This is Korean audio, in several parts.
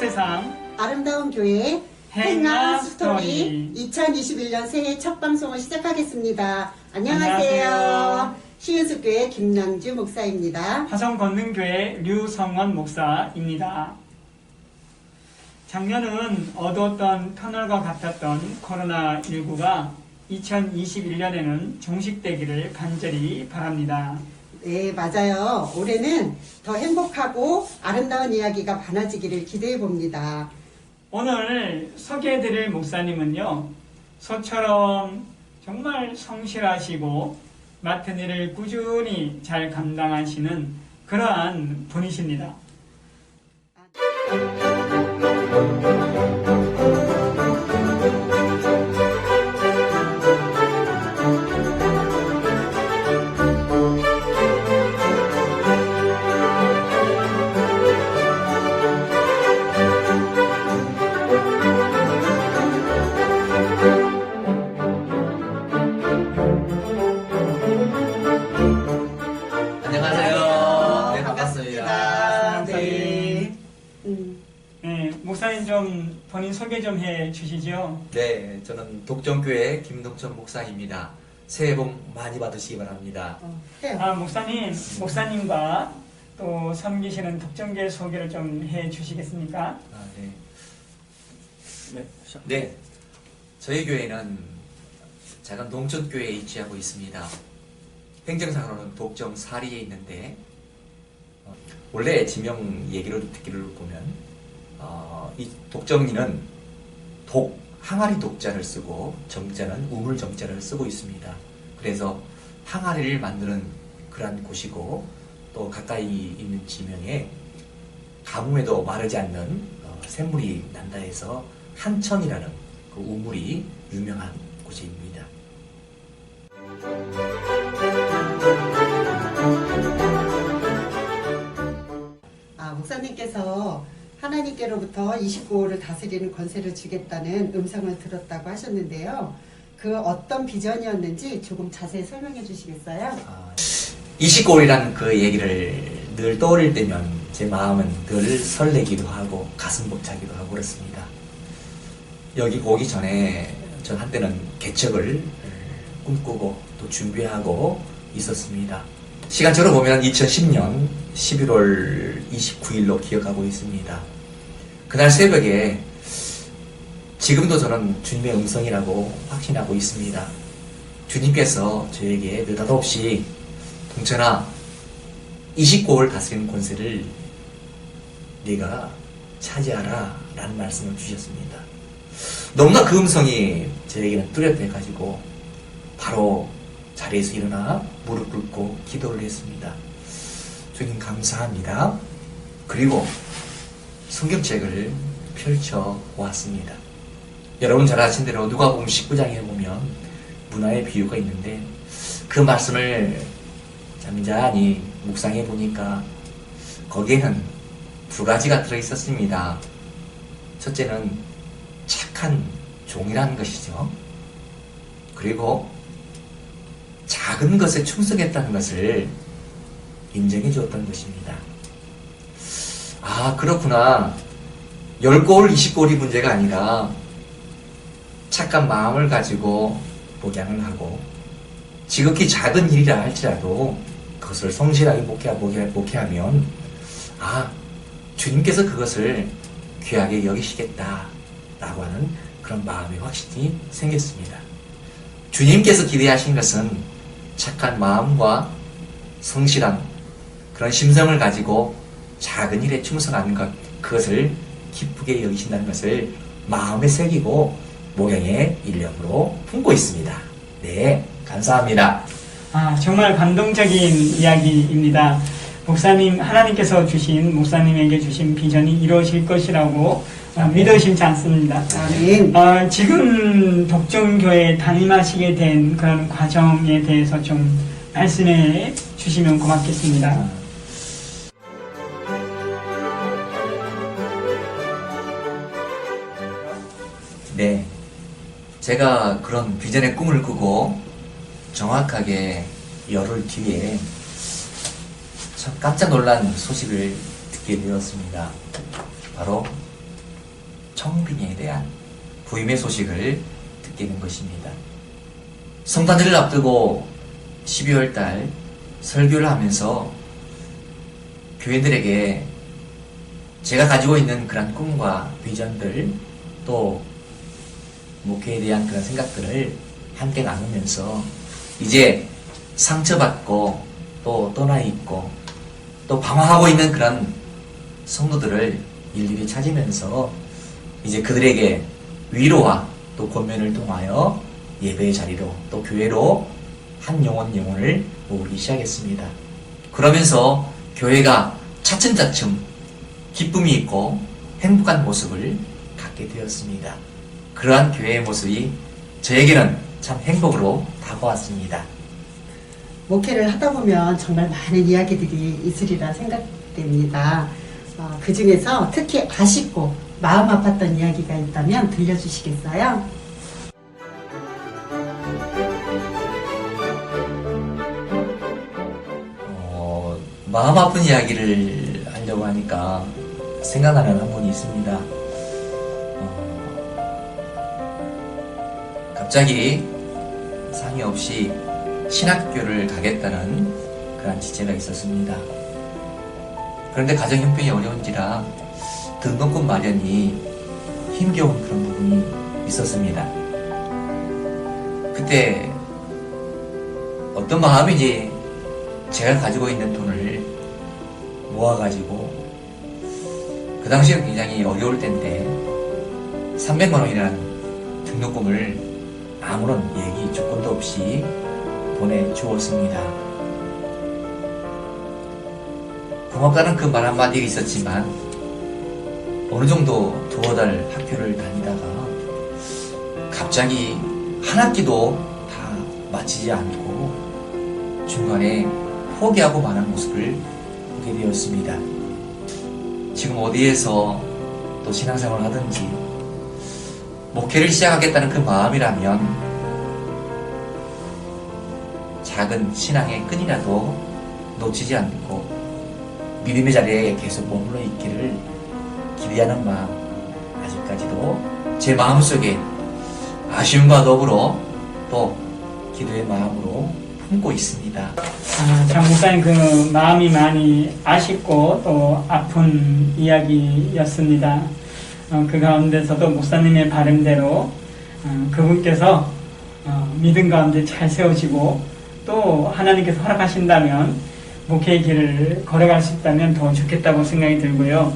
세상 아름다운 교회 행아 행아 스토리 2021년 새해 첫 방송을 시작하겠습니다. 안녕하세요. 안녕하세요. 시은숙교회 김남주 목사입니다. 화성건능교회 류성원 목사입니다. 작년은 어두웠던 터널과 같았던 코로나19가 2021년에는 종식되기를 간절히 바랍니다. 네, 맞아요. 올해는 더 행복하고 아름다운 이야기가 많아지기를 기대해 봅니다. 오늘 소개해드릴 목사님은요, 소처럼 정말 성실하시고 맡은 일을 꾸준히 잘 감당하시는 그러한 분이십니다. 안녕하세요. 네, 반갑습니다. 네. 네, 목사님 좀 본인 소개 좀 해주시죠. 네, 저는 독점교회 김동천 목사입니다. 새해 복 많이 받으시기 바랍니다. 해요. 목사님과 또 섬기시는 독점교회 소개를 좀 해주시겠습니까? 네, 저희 교회는 작은 동천교회에 위치하고 있습니다. 행정상으로는 독점 사리에 있는데 원래 지명 얘기를 듣기를 보면 이 독점리는 항아리 독자를 쓰고 정자는 우물 정자를 쓰고 있습니다. 그래서 항아리를 만드는 그러한 곳이고 또 가까이 있는 지명에 가뭄에도 마르지 않는 샘물이 난다 해서 한천이라는 그 우물이 유명한 곳입니다. 목사님께서 하나님께로부터 29호를 다스리는 권세를 주겠다는 음성을 들었다고 하셨는데요. 그 어떤 비전이었는지 조금 자세히 설명해 주시겠어요? 29월이라는 그 얘기를 늘 떠올릴 때면 제 마음은 늘 설레기도 하고 가슴 벅차기도 하고 그렇습니다. 여기 오기 전에 전 한때는 개척을 꿈꾸고 또 준비하고 있었습니다. 시간적으로 보면 2010년 11월 29일로 기억하고 있습니다. 그날 새벽에 지금도 저는 주님의 음성이라고 확신하고 있습니다. 주님께서 저에게 느닷없이 동천아 29월 다스리는 권세를 네가 차지하라 라는 말씀을 주셨습니다. 너무나 그 음성이 저에게는 뚜렷해가지고 바로 자리에서 일어나 무릎 꿇고 기도를 했습니다. 주님 감사합니다. 그리고 성경책을 펼쳐 보았습니다. 여러분 잘 아신 대로 누가복음 19장에 보면 문화의 비유가 있는데 그 말씀을 잠잠히 묵상해 보니까 거기에는 두 가지가 들어있었습니다. 첫째는 착한 종이라는 것이죠. 그리고 작은 것에 충성했다는 것을 인정해 주었던 것입니다. 그렇구나. 10골, 20골이 문제가 아니라 착한 마음을 가지고 목양을 하고 지극히 작은 일이라 할지라도 그것을 성실하게 목회하면 주님께서 그것을 귀하게 여기시겠다라고 하는 그런 마음의 확신이 생겼습니다. 주님께서 기대하신 것은 착한 마음과 성실한 그런 심성을 가지고 작은 일에 충성하는 것, 그것을 기쁘게 여기신다는 것을 마음에 새기고 목양의 일념으로 품고 있습니다. 네, 감사합니다. 정말 감동적인 이야기입니다. 하나님께서 주신, 목사님에게 주신 비전이 이루어질 것이라고 믿으심지 않습니다. 지금 독점교회에 담임하시게 된 그런 과정에 대해서 좀 말씀해 주시면 고맙겠습니다. 네, 제가 그런 비전의 꿈을 꾸고 정확하게 열흘 뒤에 참 깜짝 놀란 소식을 듣게 되었습니다. 바로 청빙에 대한 부임의 소식을 듣게 된 것입니다. 성탄절을 앞두고 12월 달 설교를 하면서 교인들에게 제가 가지고 있는 그런 꿈과 비전들, 또 목회에 대한 그런 생각들을 함께 나누면서 이제 상처받고 또 떠나 있고 또 방황하고 있는 그런 성도들을 일일이 찾으면서 이제 그들에게 위로와 또 권면을 통하여 예배의 자리로 또 교회로 한 영혼을 모으기 시작했습니다. 그러면서 교회가 차츰차츰 기쁨이 있고 행복한 모습을 갖게 되었습니다. 그러한 교회의 모습이 저에게는 참 행복으로 다가왔습니다. 목회를 하다 보면 정말 많은 이야기들이 있으리라 생각됩니다. 그 중에서 특히 아쉽고 마음 아팠던 이야기가 있다면 들려주시겠어요? 마음 아픈 이야기를 하려고 하니까 생각나는 한 분이 있습니다. 갑자기 상의 없이 신학교를 가겠다는 그런 지체가 있었습니다. 그런데 가정 형편이 어려운지라 등록금 마련이 힘겨운 그런 부분이 있었습니다. 그때 어떤 마음인지 제가 가지고 있는 돈을 모아가지고 그 당시에 굉장히 어려울 때인데 300만 원이라는 등록금을 아무런 얘기 조건도 없이 보내주었습니다. 고맙다는 그 말 한마디가 있었지만 어느 정도 두어 달 학교를 다니다가 갑자기 한 학기도 다 마치지 않고 중간에 포기하고 마는 모습을 보게 되었습니다. 지금 어디에서 또 신앙생활을 하든지 목회를 시작하겠다는 그 마음이라면 작은 신앙의 끈이라도 놓치지 않고 믿음의 자리에 계속 머물러 있기를 기대하는 마음, 아직까지도 제 마음속에 아쉬움과 더불어 또 기도의 마음으로 품고 있습니다. 장 목사님 그 마음이 많이 아쉽고 또 아픈 이야기였습니다. 그 가운데서도 목사님의 바람대로 그분께서 믿음 가운데 잘 세워지고 또 하나님께서 허락하신다면 목회의 길을 걸어갈 수 있다면 더 좋겠다고 생각이 들고요.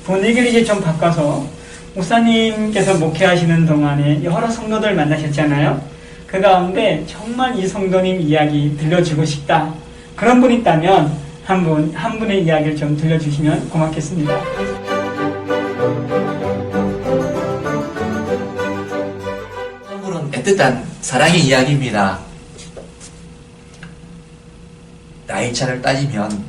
분위기를 이제 좀 바꿔서 목사님께서 목회하시는 동안에 여러 성도들 만나셨잖아요. 그 가운데 정말 이 성도님 이야기 들려주고 싶다. 그런 분 있다면 한 분의 이야기를 좀 들려주시면 고맙겠습니다. 한 분은 애틋한 사랑의 이야기입니다. 나이차를 따지면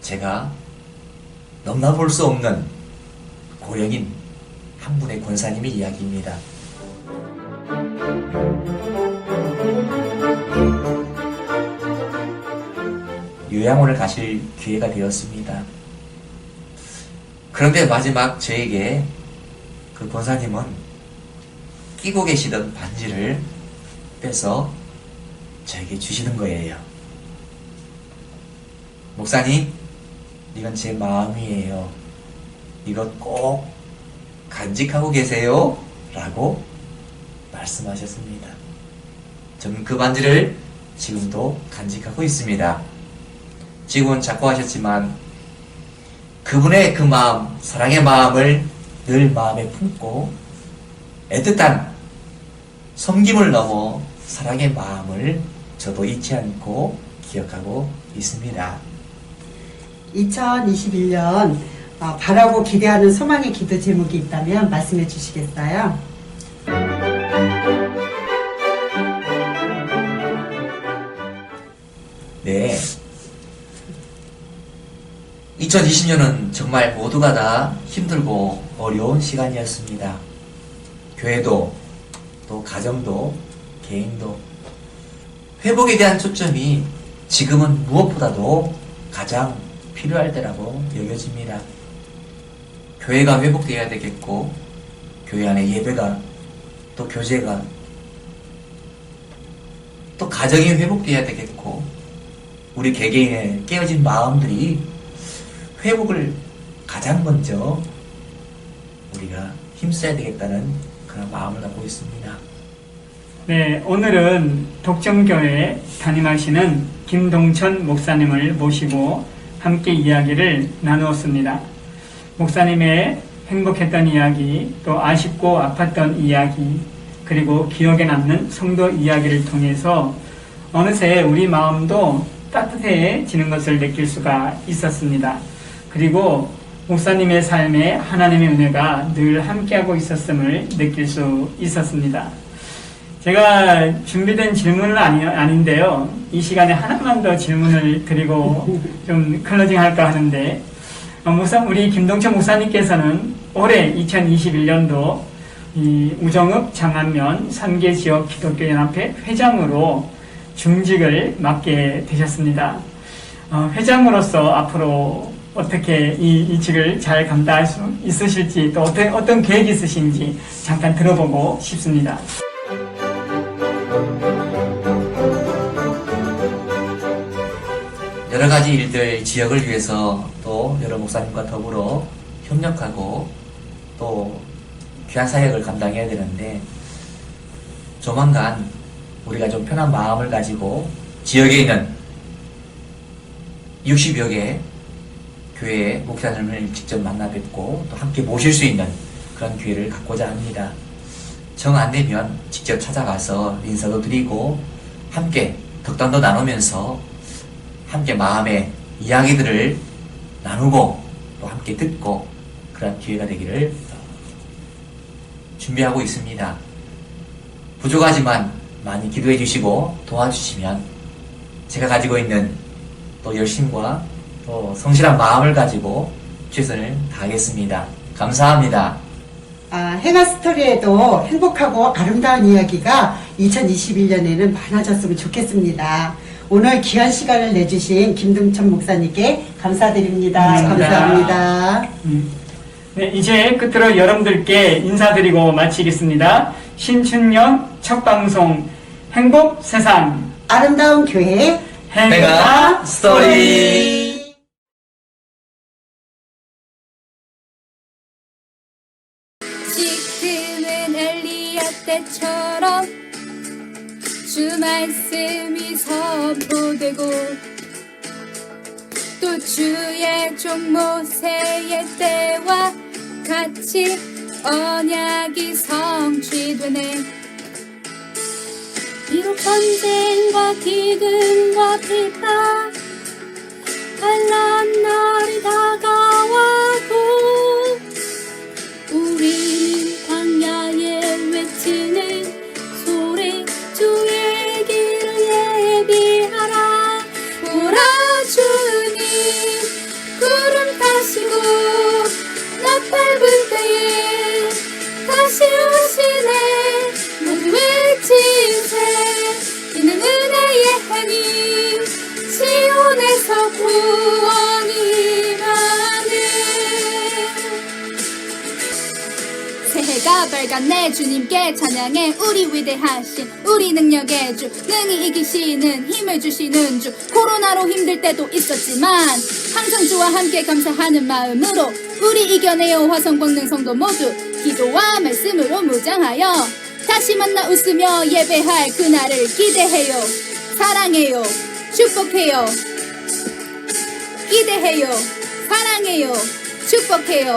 제가 넘나 볼 수 없는 고령인 한 분의 권사님의 이야기입니다. 요양원을 가실 기회가 되었습니다. 그런데 마지막 저에게 그 권사님은 끼고 계시던 반지를 빼서 저에게 주시는 거예요. 목사님, 이건 제 마음이에요. 이것 꼭 간직하고 계세요. 라고 말씀하셨습니다. 저는 그 반지를 지금도 간직하고 있습니다. 지금은 작고하셨지만 그분의 그 마음, 사랑의 마음을 늘 마음에 품고 애틋한 섬김을 넘어 사랑의 마음을 저도 잊지 않고 기억하고 있습니다. 2021년 바라고 기대하는 소망의 기도 제목이 있다면 말씀해 주시겠어요? 네. 2020년은 정말 모두가 다 힘들고 어려운 시간이었습니다. 교회도 또 가정도 개인도 회복에 대한 초점이 지금은 무엇보다도 가장 필요할 때라고 여겨집니다. 교회가 회복되어야 되겠고, 교회 안에 예배가, 또 교제가, 또 가정이 회복되어야 되겠고, 우리 개개인의 깨어진 마음들이 회복을 가장 먼저 우리가 힘써야 되겠다는 그런 마음을 갖고 있습니다. 네, 오늘은 독점교회 담임하시는 김동천 목사님을 모시고 함께 이야기를 나누었습니다. 목사님의 행복했던 이야기, 또 아쉽고 아팠던 이야기, 그리고 기억에 남는 성도 이야기를 통해서 어느새 우리 마음도 따뜻해지는 것을 느낄 수가 있었습니다. 그리고 목사님의 삶에 하나님의 은혜가 늘 함께하고 있었음을 느낄 수 있었습니다. 제가 준비된 질문은 아닌데요. 이 시간에 하나만 더 질문을 드리고 좀 클로징 할까 하는데, 우리 김동천 목사님께서는 올해 2021년도 이 우정읍 장안면 3개 지역 기독교연합회 회장으로 중직을 맡게 되셨습니다. 회장으로서 앞으로 어떻게 이 직을 잘 감당할 수 있으실지, 또 어떤 계획이 있으신지 잠깐 들어보고 싶습니다. 여러 가지 일들, 지역을 위해서 또 여러 목사님과 더불어 협력하고 또 귀한 사역을 감당해야 되는데, 조만간 우리가 좀 편한 마음을 가지고 지역에 있는 60여 개 교회의 목사님을 직접 만나 뵙고 또 함께 모실 수 있는 그런 기회를 갖고자 합니다. 정 안 되면 직접 찾아가서 인사도 드리고 함께 덕담도 나누면서 함께 마음의 이야기들을 나누고 또 함께 듣고 그런 기회가 되기를 준비하고 있습니다. 부족하지만 많이 기도해 주시고 도와주시면 제가 가지고 있는 또 열심과 또 성실한 마음을 가지고 최선을 다하겠습니다. 감사합니다. 해나 스토리에도 행복하고 아름다운 이야기가 2021년에는 많아졌으면 좋겠습니다. 오늘 귀한 시간을 내주신 김동천 목사님께 감사드립니다. 감사합니다. 네, 이제 끝으로 여러분들께 인사드리고 마치겠습니다. 신춘년 첫 방송 행복 세상 아름다운 교회 해나 스토리. 지금은 엘리야 때처럼 주 말씀이 선포되고 또 주의 종 모세의 때와 같이 언약이 성취되네. 비록 전쟁과 기근과 비판 환난 날이 다가와도 우리는 광야에 외치는 소리 주의 길을 예비하라. 오라 주님 구름 타시고 나팔 불 때에 다시 오시네. 모두 외치세. 이는 은혜의 해님 시온에서 구원이 많네. 새해가 밝았네. 주님께 찬양해. 우리 위대하신 우리 능력의 주, 능히 이기시는 힘을 주시는 주. 코로나로 힘들 때도 있었지만 항상 주와 함께 감사하는 마음으로 우리 이겨내요. 화성 권능 성도 모두 기도와 말씀으로 무장하여 다시 만나 웃으며 예배할 그날을 기대해요. 사랑해요. 축복해요. 기대해요. 사랑해요. 축복해요.